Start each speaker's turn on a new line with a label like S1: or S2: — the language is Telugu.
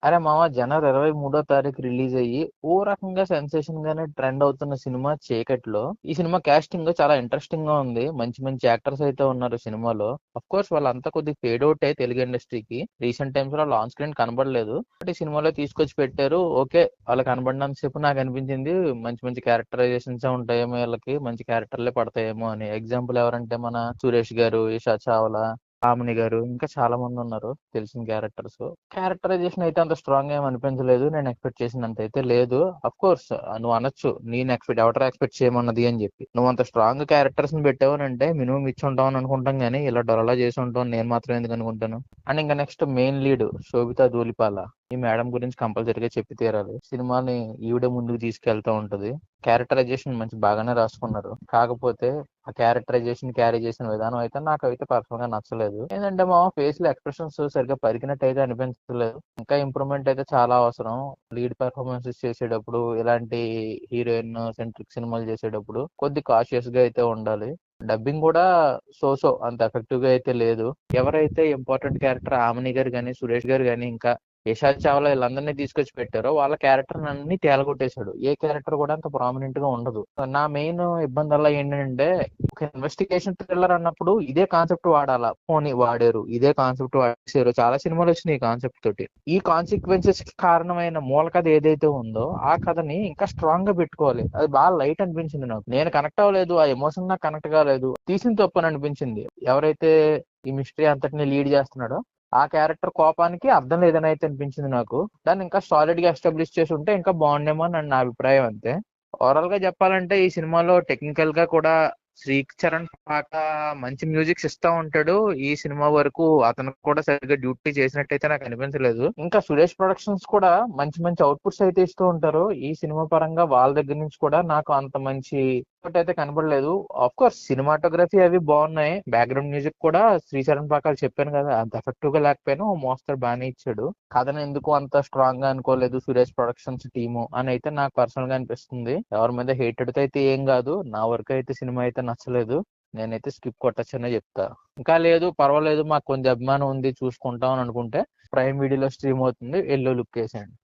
S1: అరే మామ, జనవరి 23 రిలీజ్ అయ్యి ఓ రకంగా సెన్సేషన్ గానే ట్రెండ్ అవుతున్న సినిమా చీకట్లో ఈ సినిమా కాస్టింగ్ చాలా ఇంట్రెస్టింగ్ గా ఉంది. మంచి మంచి యాక్టర్స్ అయితే ఉన్నారు సినిమాలో. అఫ్ కోర్స్ వాళ్ళంతా కొద్దిగా ఫేడ్ అవుట్ అయ్యి తెలుగు ఇండస్ట్రీకి రీసెంట్ టైమ్స్ లో ఆన్ స్క్రీన్ కనబడలేదు. బట్ ఈ సినిమాలో తీసుకొచ్చి పెట్టారు. ఓకే, వాళ్ళు కనబడినంత సేపు నాకు అనిపించింది మంచి మంచి క్యారెక్టరైజేషన్స్ ఉంటాయేమో, వీళ్ళకి మంచి క్యారెక్టర్లే పడతాయేమో అని. ఎగ్జాంపుల్ ఎవరంటే మన సురేష్ గారు, ఇషా చావ్లా, ఆమని గారు, ఇంకా చాలా మంది ఉన్నారు తెలిసిన క్యారెక్టర్స్. క్యారెక్టరైజేషన్ అయితే అంత స్ట్రాంగ్ ఏం అనిపించలేదు. నేను ఎక్స్పెక్ట్ చేసినంత అయితే లేదు. అఫ్ కోర్స్ నువ్వు అనొచ్చు, నేను ఎవటర్ ఎక్స్పెక్ట్ చేయమన్నది అని చెప్పి. నువ్వు అంత స్ట్రాంగ్ క్యారెక్టర్స్ ని పెట్టావనంటే మినిమం ఇచ్చి ఉంటావు అని అనుకుంటాం, కానీ ఇలా డొరలా చేసి ఉంటావు అని నేను మాత్రం ఎందుకు అనుకుంటాను. అండ్ ఇంకా next main lead Sobhita Dhulipala, ఈ మేడం గురించి కంపల్సరీగా చెప్పి తీరాలి. సినిమాని ఈవిడే ముందుకు తీసుకెళ్తా ఉంటది. క్యారెక్టరైజేషన్ మంచి బాగానే రాసుకున్నారు. కాకపోతే ఆ క్యారెక్టరైజేషన్ క్యారీ చేసిన విధానం అయితే నాకైతే పర్సనల్ గా నచ్చలేదు. ఏంటంటే మా ఫేస్ లో ఎక్స్ప్రెషన్స్ సరిగ్గా పరికినట్టు అయితే అనిపించలేదు. ఇంకా ఇంప్రూవ్మెంట్ అయితే చాలా అవసరం. లీడ్ పెర్ఫార్మెన్సెస్ చేసేటప్పుడు, ఇలాంటి హీరోయిన్ సెంట్రిక్ సినిమాలు చేసేటప్పుడు కొద్ది కాషియస్ గా అయితే ఉండాలి. డబ్బింగ్ కూడా సో అంత ఎఫెక్టివ్ గా అయితే లేదు. ఎవరైతే ఇంపార్టెంట్ క్యారెక్టర్ ఆమని గారు కానీ, సురేష్ గారు కానీ, ఇంకా యశా చావ్లా వీళ్ళందరినీ తీసుకొచ్చి పెట్టారో వాళ్ళ క్యారెక్టర్ అన్ని తేలగొట్టేశాడు. ఏ క్యారెక్టర్ కూడా అంత ప్రామినెంట్ గా ఉండదు. నా మెయిన్ ఇబ్బంది అలా ఏంటంటే, ఒక ఇన్వెస్టిగేషన్ థ్రిల్లర్ అన్నప్పుడు ఇదే కాన్సెప్ట్ వాడాలా, పోనీ వాడారు, ఇదే కాన్సెప్ట్ వాడేసారు. చాలా సినిమాలు వచ్చినాయి ఈ కాన్సెప్ట్ తోటి. ఈ కాన్సిక్వెన్సెస్ కి కారణమైన మూల కథ ఏదైతే ఉందో ఆ కథని ఇంకా స్ట్రాంగ్ గా పెట్టుకోవాలి. అది బాగా లైట్ అనిపించింది నాకు. నేను కనెక్ట్ అవ్వలేదు, ఆ ఎమోషన్ నాకు కనెక్ట్ కాలేదు, తీసిన తప్పు అని అనిపించింది. ఎవరైతే ఈ మిస్టరీ అంతటిని లీడ్ చేస్తున్నాడో ఆ క్యారెక్టర్ కోపానికి అర్థం లేదని అయితే అనిపించింది నాకు. దాన్ని ఇంకా సాలిడ్ గా ఎస్టాబ్లిష్ చేసి ఉంటే ఇంకా బాగుండేమో అని నా అభిప్రాయం అంతే. ఓవరాల్ గా చెప్పాలంటే ఈ సినిమాలో టెక్నికల్ గా కూడా శ్రీచరణ్ పాక మంచి మ్యూజిక్స్ ఇస్తా ఉంటాడు. ఈ సినిమా వరకు అతను కూడా సరిగ్గా డ్యూటీ చేసినట్టయితే నాకు అనిపించలేదు. ఇంకా సురేష్ ప్రొడక్షన్స్ కూడా మంచి మంచి అవుట్పుట్స్ అయితే ఇస్తూ ఉంటారు. ఈ సినిమా పరంగా వాళ్ళ దగ్గర నుంచి కూడా నాకు అంత మంచి అవుట్పుట్ అయితే కనబడలేదు. ఆఫ్ కోర్స్ సినిమాటోగ్రఫీ అవి బాగున్నాయి. బ్యాక్గ్రౌండ్ మ్యూజిక్ కూడా శ్రీచరణ్ పాకాలు చెప్పాను కదా, అంత ఎఫెక్టివ్ గా లేకపోయినా ఓ మోస్తరు బాగానే ఇచ్చాడు. కథను ఎందుకు అంత స్ట్రాంగ్ గా అనుకోలేదు సురేష్ ప్రొడక్షన్స్ టీము అని అయితే నాకు పర్సనల్ గా అనిపిస్తుంది. ఎవరి మీద హేటెడ్ అయితే ఏం కాదు. నా వరకు అయితే సినిమా అయితే నచ్చలేదు. నేనైతే స్కిప్ కొట్టచ్చనే చెప్తా. ఇంకా లేదు పర్వాలేదు, మాకు కొంచెం అభిమానం ఉంది చూసుకుంటాం అని అనుకుంటే ప్రైమ్ వీడియోలో స్ట్రీమ్ అవుతుంది, ఎల్లో లుక్ వేసేయండి.